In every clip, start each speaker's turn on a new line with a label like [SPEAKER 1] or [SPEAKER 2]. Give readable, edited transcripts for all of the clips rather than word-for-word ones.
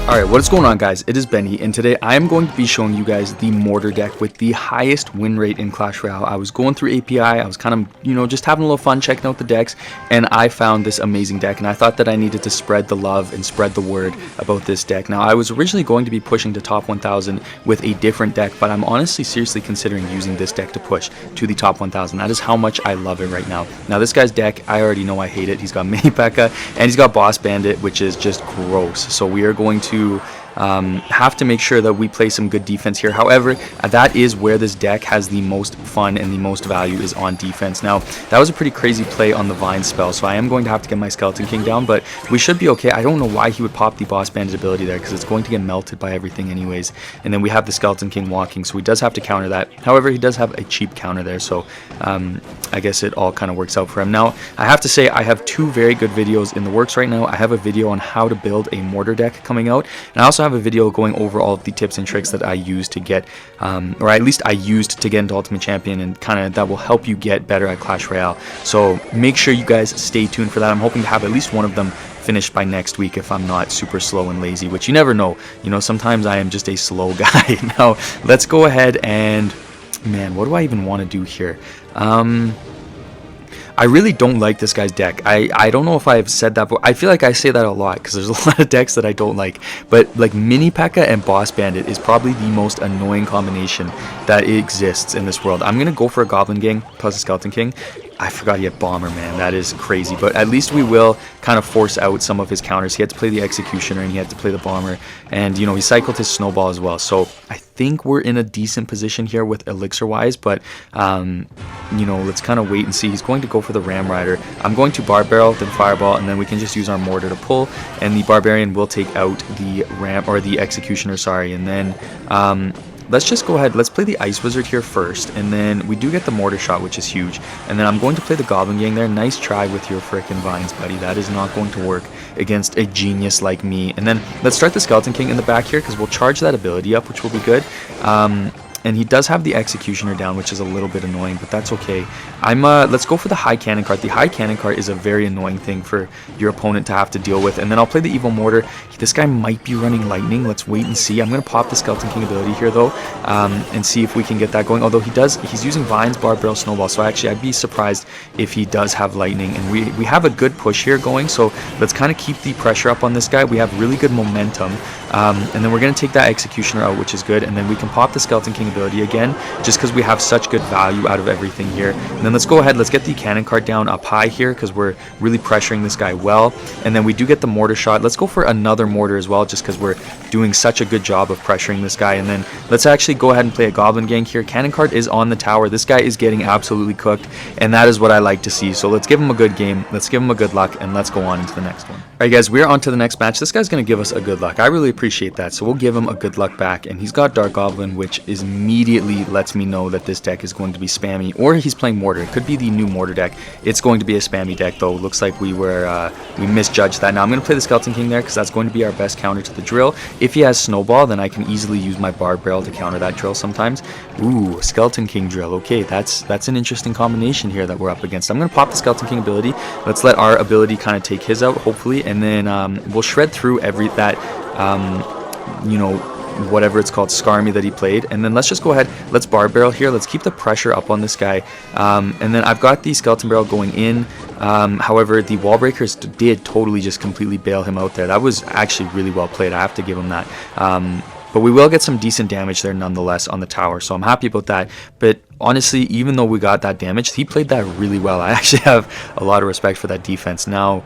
[SPEAKER 1] Alright, what is going on, guys? It is Benny, and today I am going to be showing you guys the mortar deck with the highest win rate in Clash Royale. I was going through API, I was kind of, just having a little fun checking out the decks, and I found this amazing deck, and I thought that I needed to spread the love and spread the word about this deck. Now, I was originally going to be pushing to top 1000 with a different deck, but I'm honestly seriously considering using this deck to push to the top 1000. That is how much I love it right now. Now, this guy's deck, I already know I hate it. He's got Mini Pekka, and he's got Boss Bandit, which is just gross. So we are going to have to make sure that we play some good defense here. However, that is where this deck has the most fun and the most value, is on defense. Now, that was a pretty crazy play on the Vine spell, so I am going to have to get my Skeleton King down, but we should be okay. I don't know why he would pop the Boss Bandit ability there, because it's going to get melted by everything anyways. And then we have the Skeleton King walking, so he does have to counter that. However, he does have a cheap counter there, so I guess it all kind of works out for him. Now, I have to say, I have two very good videos in the works right now. I have a video on how to build a mortar deck coming out, and I also have a video going over all of the tips and tricks that I use to get, or at least I used to get into Ultimate Champion, and kind of that will help you get better at Clash Royale. So make sure you guys stay tuned for that. I'm hoping to have at least one of them finished by next week if I'm not super slow and lazy, which you never know. Sometimes I am just a slow guy. Now, let's go ahead and, man, what do I even want to do here? I really don't like this guy's deck. I don't know if I've said that, but I feel like I say that a lot because there's a lot of decks that I don't like. But like Mini Pekka and Boss Bandit is probably the most annoying combination that exists in this world. I'm going to go for a Goblin Gang plus a Skeleton King. I forgot he had Bomber, man. That is crazy. But at least we will kind of force out some of his counters. He had to play the Executioner and he had to play the Bomber. And, he cycled his Snowball as well. So I think we're in a decent position here with Elixir-wise. But, let's kind of wait and see. He's going to go for the Ram Rider. I'm going to Barb Barrel, then Fireball, and then we can just use our Mortar to pull. And the Barbarian will take out the the Executioner, sorry. And then let's just go ahead. Let's play the Ice Wizard here first, and then we do get the Mortar Shot, which is huge. And then I'm going to play the Goblin Gang there. Nice try with your frickin' Vines, buddy. That is not going to work against a genius like me. And then let's start the Skeleton King in the back here, because we'll charge that ability up, which will be good. And he does have the Executioner down, which is a little bit annoying, but that's okay. Let's go for the High Cannon card. The High Cannon card is a very annoying thing for your opponent to have to deal with. And then I'll play the Evil Mortar. This guy might be running Lightning. Let's wait and see. I'm going to pop the Skeleton King ability here, though, and see if we can get that going. Although he's using Vines, Barb Barrel, Snowball. So actually, I'd be surprised if he does have Lightning. And we have a good push here going, so let's kind of keep the pressure up on this guy. We have really good momentum. And then we're going to take that Executioner out, which is good. And then we can pop the Skeleton King ability again, just because we have such good value out of everything here. And then let's go ahead, let's get the Cannon card down up high here, because we're really pressuring this guy well. And then we do get the Mortar Shot. Let's go for another Mortar as well, just because we're doing such a good job of pressuring this guy. And then let's actually go ahead and play a Goblin Gang here. Cannon card is on the tower. This guy is getting absolutely cooked, and that is what I like to see. So let's give him a good game, let's give him a good luck, and let's go on into the next one. Alright guys, we're on to the next match. This guy's going to give us a good luck. I really appreciate that, so we'll give him a good luck back. And he's got Dark Goblin, which is immediately lets me know that this deck is going to be spammy, or he's playing Mortar. It could be the new Mortar deck. It's going to be a spammy deck, though. Looks like we misjudged that. Now I'm going to play the Skeleton King there, because that's going to be our best counter to the Drill. If he has Snowball, then I can easily use my Barb Barrel to counter that Drill sometimes. Ooh, Skeleton King Drill. Okay, that's an interesting combination here that we're up against. I'm going to pop the Skeleton King ability. Let's let our ability kind of take his out, hopefully, and then we'll shred through whatever it's called, Skarmy that he played. And then let's just go ahead, let's Barb Barrel here, let's keep the pressure up on this guy. And then I've got the Skeleton Barrel going in. However, the Wall Breakers did totally just completely bail him out there. That was actually really well played, I have to give him that. But we will get some decent damage there nonetheless on the tower, so I'm happy about that. But honestly, even though we got that damage, he played that really well. I actually have a lot of respect for that defense. Now,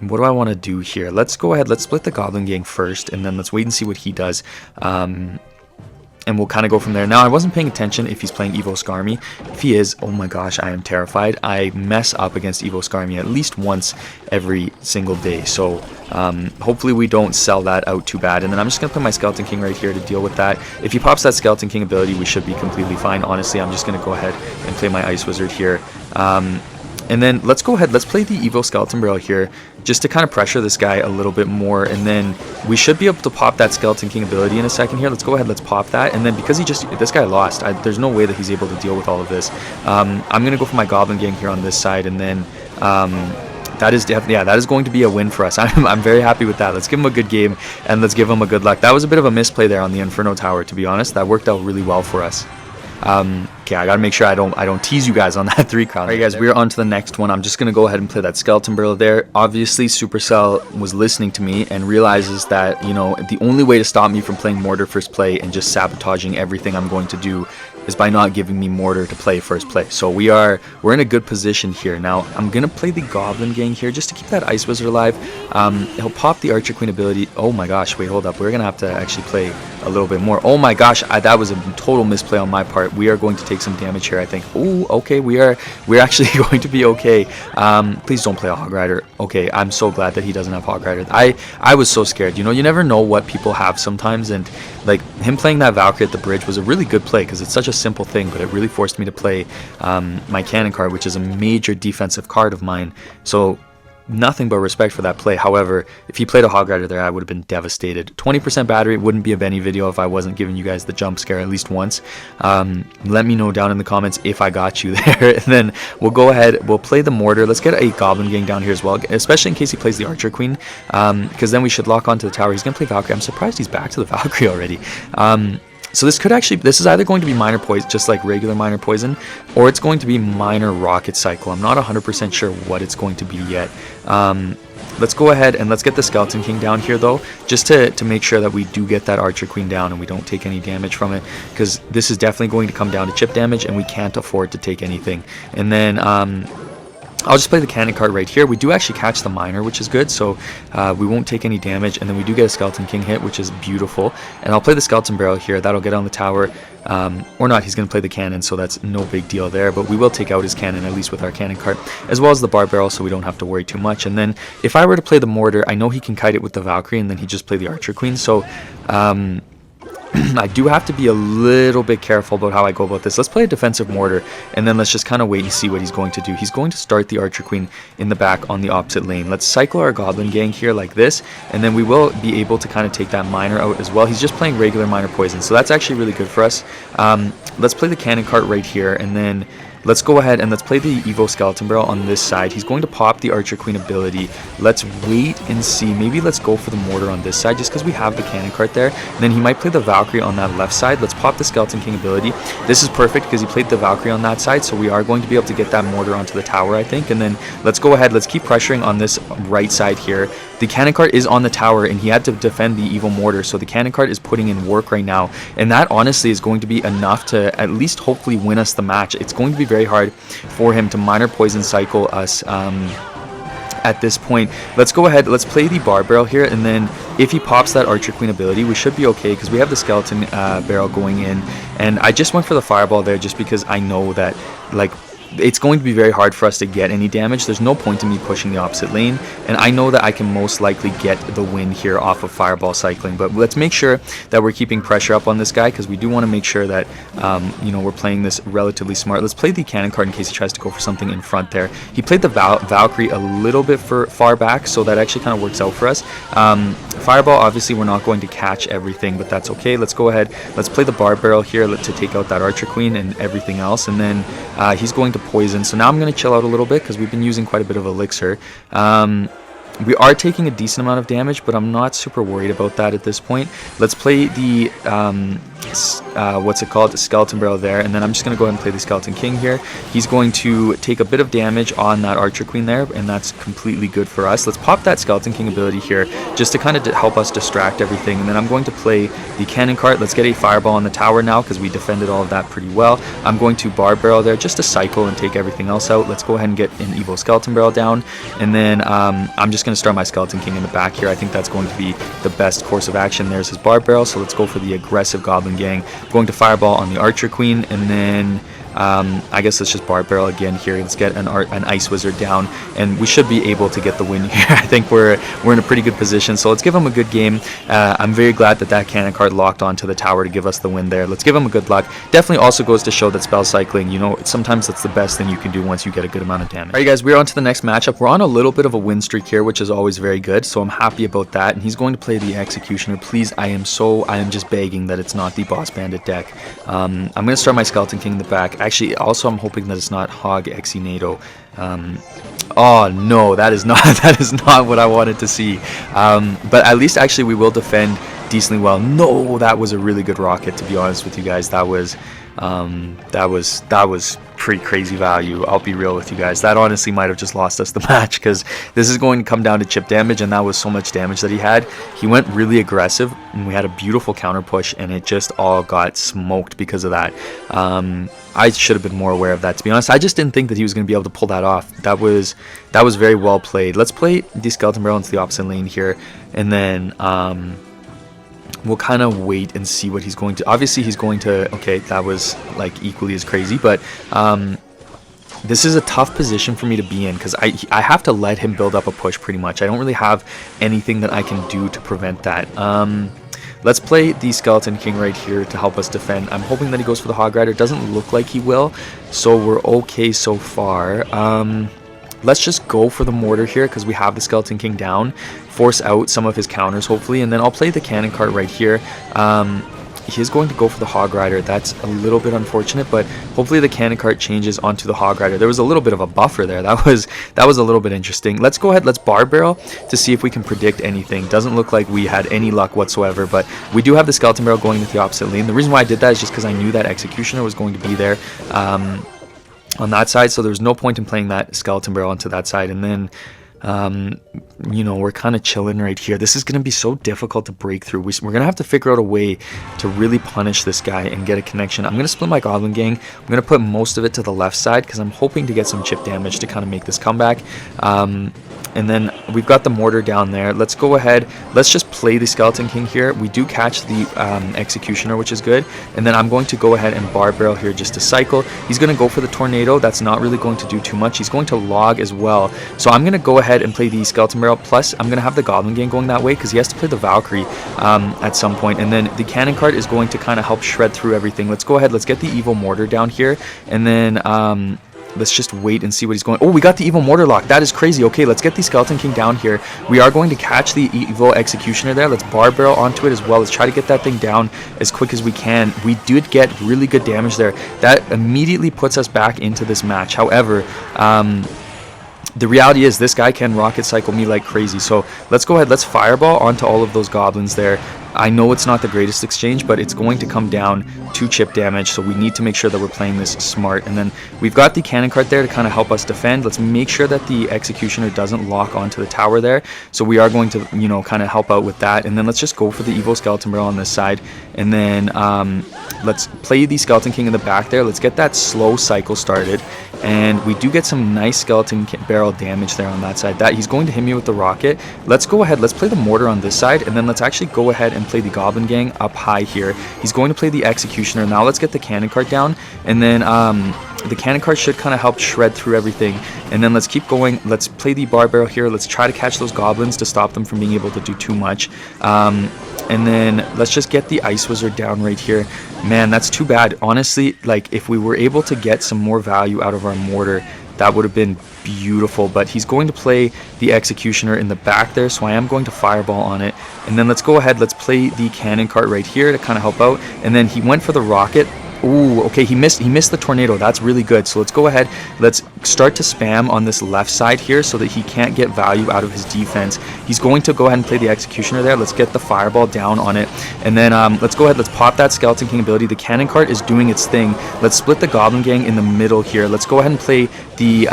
[SPEAKER 1] what do I want to do here? Let's go ahead, let's split the Goblin Gang first, and then let's wait and see what he does. And we'll kind of go from there. Now, I wasn't paying attention if he's playing Evo Skarmy. If he is, oh my gosh, I am terrified. I mess up against Evo Skarmy at least once every single day. So hopefully we don't sell that out too bad. And then I'm just going to put my Skeleton King right here to deal with that. If he pops that Skeleton King ability, we should be completely fine. Honestly, I'm just going to go ahead and play my Ice Wizard here. And then let's go ahead, let's play the Evo Skeleton Barrel here, just to kind of pressure this guy a little bit more. And then we should be able to pop that Skeleton King ability in a second here. Let's go ahead, let's pop that. And then because this guy lost, there's no way that he's able to deal with all of this. I'm going to go for my Goblin Gang here on this side, and then That is definitely, yeah, that is going to be a win for us. I'm very happy with that. Let's give him a good game and let's give him a good luck. That was a bit of a misplay there on the Inferno Tower, to be honest. That worked out really well for us. Okay, I gotta make sure I don't tease you guys on that 3 crown. Alright guys, we're on to the next one. I'm just gonna go ahead and play that Skeleton Barrel there. Obviously, Supercell was listening to me and realizes that, you know, the only way to stop me from playing Mortar first play and just sabotaging everything I'm going to do is by not giving me Mortar to play first play. So we're in a good position here. Now, I'm gonna play the Goblin Gang here just to keep that Ice Wizard alive. He'll pop the Archer Queen ability. Oh my gosh, wait, hold up. We're gonna have to actually play a little bit more. Oh my gosh, that was a total misplay on my part. We are going to take some damage here, I think. Oh, okay, we're actually going to be okay. Please don't play a Hog Rider. Okay, I'm so glad that he doesn't have Hog Rider. I was so scared. You know, you never know what people have sometimes, and like him playing that Valkyrie at the bridge was a really good play because it's such a simple thing, but it really forced me to play my cannon card, which is a major defensive card of mine. So nothing but respect for that play. However, if he played a Hog Rider there, I would have been devastated. 20% battery wouldn't be a Benny video if I wasn't giving you guys the jump scare at least once. Let me know down in the comments if I got you there. And then we'll go ahead, we'll play the Mortar. Let's get a Goblin Gang down here as well, especially in case he plays the Archer Queen, because then we should lock onto the tower. He's going to play Valkyrie. I'm surprised he's back to the Valkyrie already. So this is either going to be minor poison, just like regular minor poison, or it's going to be minor rocket cycle. I'm not 100% sure what it's going to be yet. Let's go ahead and let's get the Skeleton King down here though, just to make sure that we do get that Archer Queen down and we don't take any damage from it, because this is definitely going to come down to chip damage and we can't afford to take anything. And then I'll just play the cannon card right here. We do actually catch the miner, which is good, so we won't take any damage, and then we do get a Skeleton King hit, which is beautiful. And I'll play the Skeleton Barrel here. That'll get on the tower, or not. He's going to play the cannon, so that's no big deal there, but we will take out his cannon, at least with our cannon card, as well as the bar barrel, so we don't have to worry too much. And then if I were to play the Mortar, I know he can kite it with the Valkyrie, and then he just play the Archer Queen, so I do have to be a little bit careful about how I go about this. Let's play a defensive Mortar, and then let's just kind of wait and see what he's going to do. He's going to start the Archer Queen in the back on the opposite lane. Let's cycle our Goblin Gang here like this, and then we will be able to kind of take that miner out as well. He's just playing regular minor poison, so that's actually really good for us. Let's play the cannon cart right here, and then let's go ahead and let's play the Evo Skeleton Barrel on this side. He's going to pop the Archer Queen ability. Let's wait and see. Maybe let's go for the Mortar on this side just because we have the cannon cart there. And then he might play the Valkyrie on that left side. Let's pop the Skeleton King ability. This is perfect because he played the Valkyrie on that side, so we are going to be able to get that Mortar onto the tower, I think. And then let's go ahead. Let's keep pressuring on this right side here. The cannon cart is on the tower, and he had to defend the Evo Mortar, so the cannon cart is putting in work right now. And that honestly is going to be enough to at least hopefully win us the match. It's going to be very hard for him to minor poison cycle us at this point. Let's go ahead, let's play the bar barrel here, and then if he pops that Archer Queen ability, we should be okay because we have the Skeleton barrel going in. And I just went for the fireball there just because I know that, like, it's going to be very hard for us to get any damage. There's no point in me pushing the opposite lane, and I know that I can most likely get the win here off of fireball cycling. But let's make sure that we're keeping pressure up on this guy because we do want to make sure that you know, we're playing this relatively smart. Let's play the cannon card in case he tries to go for something in front there. He played the Valkyrie a little bit far back, so that actually kind of works out for us. Fireball, obviously we're not going to catch everything, but that's okay. Let's go ahead, let's play the bar barrel here to take out that Archer Queen and everything else, and then he's going to poison. So now I'm going to chill out a little bit because we've been using quite a bit of elixir. We are taking a decent amount of damage, but I'm not super worried about that at this point. Let's play the what's it called, the Skeleton Barrel there, and then I'm just going to go ahead and play the Skeleton King here. He's going to take a bit of damage on that Archer Queen there, and that's completely good for us. Let's pop that Skeleton King ability here just to kind of help us distract everything, and then I'm going to play the cannon cart. Let's get a fireball on the tower now because we defended all of that pretty well. I'm going to bar barrel there just to cycle and take everything else out. Let's go ahead and get an Evo Skeleton Barrel down, and then I'm just going to start my Skeleton King in the back here. I think that's going to be the best course of action. There's his bar barrel, so let's go for the aggressive Goblin Gang. Going to fireball on the Archer Queen, and then I guess let's just bar barrel again here. Let's get an Ice Wizard down, and we should be able to get the win here. I think we're in a pretty good position, so let's give him a good game. I'm very glad that cannon card locked onto the tower to give us the win there. Let's give him a good luck. Definitely also goes to show that spell cycling, you know, sometimes that's the best thing you can do once you get a good amount of damage. Alright guys, we're on to the next matchup. We're on a little bit of a win streak here, which is always very good, so I'm happy about that. And he's going to play the Executioner. Please, I am just begging that it's not the Boss Bandit deck. I'm going to start my Skeleton King in the back. Actually, also I'm hoping that it's not Hog Exe Nado. Oh no, that is not that is not what I wanted to see. But at least actually we will defend decently well. No, that was a really good rocket, to be honest with you guys. That was pretty crazy value. I'll be real with you guys. That honestly might have just lost us the match, because this is going to come down to chip damage, and that was so much damage that he had. He went really aggressive, and we had a beautiful counter push, and it just all got smoked because of that. I should have been more aware of that, to be honest. I just didn't think that he was going to be able to pull that off. That was very well played. Let's play the skeleton barrel into the opposite lane here, and then we'll kind of wait and see what he's going to. Obviously he's going to, okay, that was like equally as crazy, but this is a tough position for me to be in, because I have to let him build up a push pretty much. I don't really have anything that I can do to prevent that. Let's play the Skeleton King right here to help us defend. I'm hoping that he goes for the Hog Rider. Doesn't look like he will, so we're okay so far. Let's just go for the mortar here, because we have the Skeleton King down. Force out some of his counters, hopefully, and then I'll play the cannon cart right here. He is going to go for the Hog Rider. That's a little bit unfortunate, but hopefully the cannon cart changes onto the Hog Rider. There was a little bit of a buffer there. That was a little bit interesting. Let's go ahead. Let's bar barrel to see if we can predict anything. Doesn't look like we had any luck whatsoever, but we do have the skeleton barrel going into the opposite lane. The reason why I did that is just because I knew that Executioner was going to be there on that side, so there was no point in playing that skeleton barrel onto that side. And then you know, we're kind of chilling right here. This is going to be so difficult to break through. We're going to have to figure out a way to really punish this guy and get a connection. I'm going to split my Goblin Gang. I'm going to put most of it to the left side, because I'm hoping to get some chip damage to kind of make this comeback. And then we've got the mortar down there. Let's go ahead. Let's just play the Skeleton King here. We do catch the Executioner, which is good. And then I'm going to go ahead and bar barrel here just to cycle. He's going to go for the Tornado. That's not really going to do too much. He's going to log as well. So I'm going to go ahead and play the Skeleton Barrel. Plus, I'm going to have the Goblin Gang going that way, because he has to play the Valkyrie at some point. And then the Cannon Cart is going to kind of help shred through everything. Let's go ahead. Let's get the Evil Mortar down here. And then let's just wait and see what he's going. Oh, we got the Evil Mortar lock. That is crazy. Okay, let's get the Skeleton King down here. We are going to catch the Evil Executioner there. Let's bar barrel onto it as well. Let's try to get that thing down as quick as we can. We did get really good damage there. That immediately puts us back into this match. However, the reality is this guy can rocket cycle me like crazy. So let's go ahead. Let's fireball onto all of those goblins there. I know it's not the greatest exchange, but it's going to come down to chip damage, so we need to make sure that we're playing this smart. And then we've got the cannon cart there to kind of help us defend. Let's make sure that the Executioner doesn't lock onto the tower there, so we are going to, you know, kind of help out with that. And then let's just go for the Evil Skeleton Barrel on this side, and then let's play the Skeleton King in the back there. Let's get that slow cycle started, and we do get some nice Skeleton Barrel damage there on that side. That he's going to hit me with the rocket. Let's go ahead. Let's play the mortar on this side, and then let's actually go ahead and play the Goblin Gang up high here. He's going to play the Executioner. Now let's get the cannon cart down, and then the cannon cart should kind of help shred through everything. And then let's keep going. Let's play the bar barrel here. Let's try to catch those goblins to stop them from being able to do too much. And then let's just get the Ice Wizard down right here. Man, that's too bad. Honestly, like, if we were able to get some more value out of our mortar, that would have been beautiful. But he's going to play the Executioner in the back there, so I am going to fireball on it. And then let's go ahead. Let's play the cannon cart right here to kind of help out. And then he went for the rocket. Ooh, okay, he missed the tornado. That's really good. So let's go ahead. Let's start to spam on this left side here so that he can't get value out of his defense. He's going to go ahead and play the Executioner there. Let's get the fireball down on it. And then let's go ahead. Let's pop that Skeleton King ability. The cannon cart is doing its thing. Let's split the Goblin Gang in the middle here. Let's go ahead and play the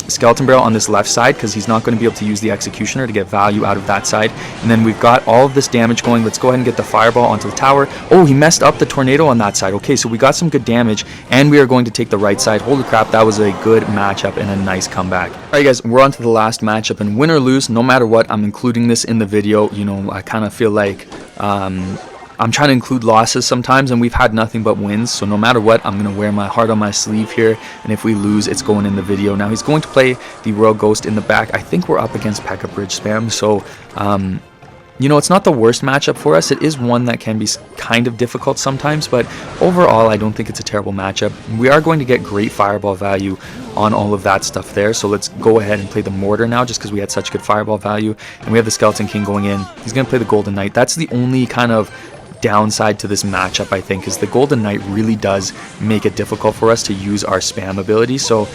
[SPEAKER 1] Skeleton Barrel on this left side, because he's not going to be able to use the Executioner to get value out of that side. And then we've got all of this damage going. Let's go ahead and get the fireball onto the tower. Oh, he messed up the tornado on that side. Okay, so we got some good damage, and we are going to take the right side. Holy crap, that was a good matchup and a nice comeback. Alright guys, we're on to the last matchup, and win or lose, no matter what, I'm including this in the video. You know, I kind of feel like I'm trying to include losses sometimes, and we've had nothing but wins, so no matter what, I'm going to wear my heart on my sleeve here, and if we lose, it's going in the video. Now he's going to play the Royal Ghost in the back. I think we're up against Pekka Bridge Spam, so you know, it's not the worst matchup for us. It is one that can be kind of difficult sometimes, but overall, I don't think it's a terrible matchup. We are going to get great fireball value on all of that stuff there, so let's go ahead and play the mortar now, just because we had such good fireball value. And we have the Skeleton King going in. He's going to play the Golden Knight. That's the only kind of downside to this matchup, I think, is the Golden Knight really does make it difficult for us to use our spam ability. So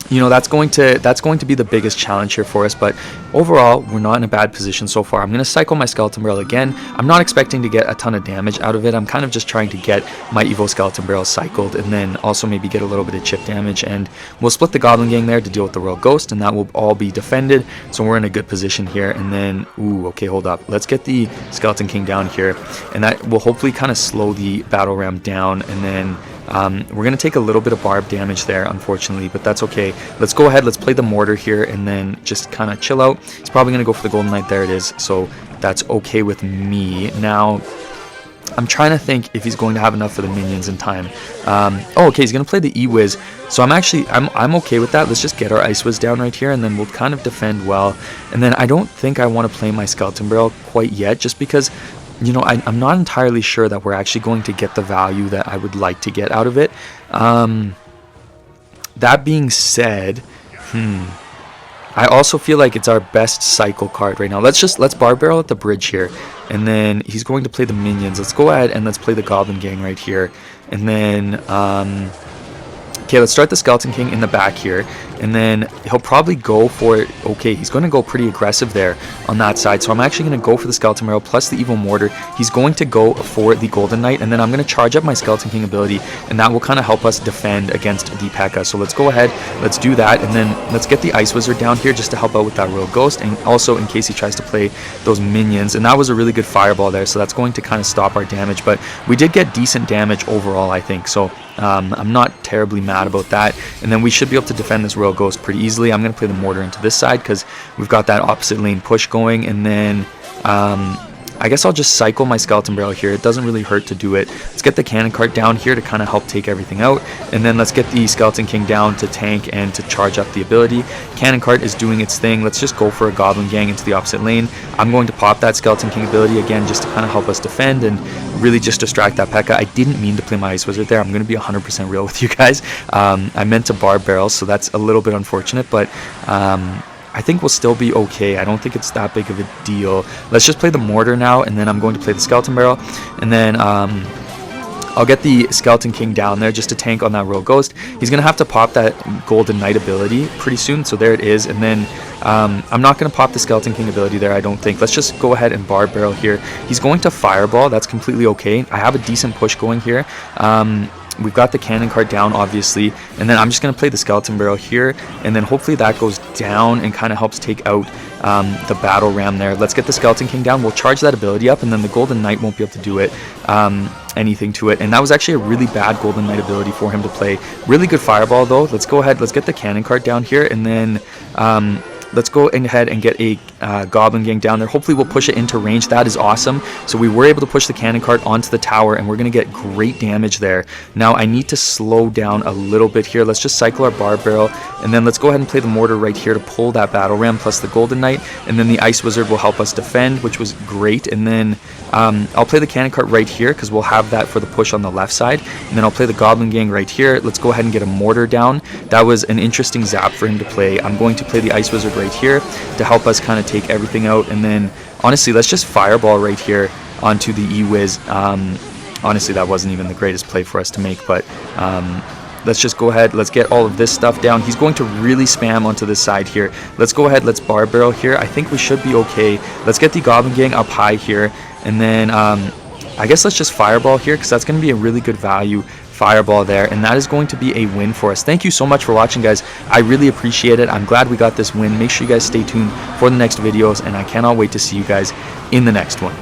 [SPEAKER 1] you know, that's going to be the biggest challenge here for us. But overall, we're not in a bad position so far. I'm going to cycle my Skeleton Barrel again. I'm not expecting to get a ton of damage out of it. I'm kind of just trying to get my Evo Skeleton Barrel cycled, and then also maybe get a little bit of chip damage. And we'll split the Goblin Gang there to deal with the Royal Ghost, and that will all be defended. So we're in a good position here. And then, ooh, okay, hold up. Let's get the Skeleton King down here, and that will hopefully kind of slow the Battle Ram down. And then we're going to take a little bit of barb damage there, unfortunately, but that's okay. Let's go ahead, let's play the mortar here, and then just kind of chill out. He's probably going to go for the Golden Knight. There it is. So that's okay with me. Now, I'm trying to think if he's going to have enough for the minions in time. Oh, okay, he's going to play the E-Wiz. So I'm okay with that. Let's just get our Ice Wiz down right here, and then we'll kind of defend well. And then I don't think I want to play my Skeleton Barrel quite yet, just because, you know, I'm not entirely sure that we're actually going to get the value that I would like to get out of it. That being said, I also feel like it's our best cycle card right now. Let's Barb Barrel at the bridge here, and then he's going to play the minions. Let's go ahead and let's play the Goblin Gang right here, and then okay, let's start the Skeleton King in the back here, and then he'll probably go for it. Okay, he's going to go pretty aggressive there on that side, so I'm actually going to go for the Skeleton Barrel plus the Evil Mortar. He's going to go for the Golden Knight, and then I'm going to charge up my Skeleton King ability, and that will kind of help us defend against the Pekka. So let's go ahead, let's do that, and then let's get the Ice Wizard down here just to help out with that Royal Ghost, and also in case he tries to play those minions. And that was a really good fireball there, so that's going to kind of stop our damage, but we did get decent damage overall, I think. So I'm not terribly mad about that, and then we should be able to defend this Royal Ghost pretty easily. I'm going to play the mortar into this side because we've got that opposite lane push going, and then I guess I'll just cycle my Skeleton Barrel here. It doesn't really hurt to do it. Let's get the Cannon Cart down here to kind of help take everything out, and then let's get the Skeleton King down to tank and to charge up the ability. Cannon Cart is doing its thing. Let's just go for a Goblin Gang into the opposite lane. I'm going to pop that Skeleton King ability again just to kind of help us defend and really just distract that Pekka. I didn't mean to play my Ice Wizard there. I'm going to be 100% real with you guys. I meant to Barb Barrel, so that's a little bit unfortunate, but I think we'll still be okay. I don't think it's that big of a deal. Let's just play the mortar now, and then I'm going to play the Skeleton Barrel, and then I'll get the Skeleton King down there just to tank on that Royal Ghost. He's going to have to pop that Golden Knight ability pretty soon, so there it is. And then I'm not going to pop the Skeleton King ability there, I don't think. Let's just go ahead and Barb Barrel here. He's going to Fireball. That's completely okay. I have a decent push going here. We've got the Cannon Cart down, obviously, and then I'm just going to play the Skeleton Barrel here, and then hopefully that goes down and kind of helps take out the Battle Ram there. Let's get the Skeleton King down. We'll charge that ability up, and then the Golden Knight won't be able to do it, anything to it. And that was actually a really bad Golden Knight ability for him to play. Really good Fireball, though. Let's go ahead. Let's get the Cannon Cart down here, and then let's go ahead and get a Goblin Gang down there. Hopefully we'll push it into range. That is awesome. So we were able to push the Cannon Cart onto the tower, and we're going to get great damage there. Now I need to slow down a little bit here. Let's just cycle our Barb Barrel, and then let's go ahead and play the mortar right here to pull that Battle Ram plus the Golden Knight, and then the Ice Wizard will help us defend, which was great. And then I'll play the Cannon Cart right here because we'll have that for the push on the left side, and then I'll play the Goblin Gang right here. Let's go ahead and get a mortar down. That was an interesting zap for him to play. I'm going to play the Ice Wizard right here to help us kind of take everything out, and then honestly let's just Fireball right here onto the E-Wiz. Honestly, that wasn't even the greatest play for us to make, but let's just go ahead, let's get all of this stuff down. He's going to really spam onto this side here. Let's go ahead, let's Barb Barrel here. I think we should be okay. Let's get the Goblin Gang up high here, and then I guess let's just Fireball here because that's going to be a really good value Fireball there, and that is going to be a win for us. Thank you so much for watching, guys. I really appreciate it. I'm glad we got this win. Make sure you guys stay tuned for the next videos, and I cannot wait to see you guys in the next one.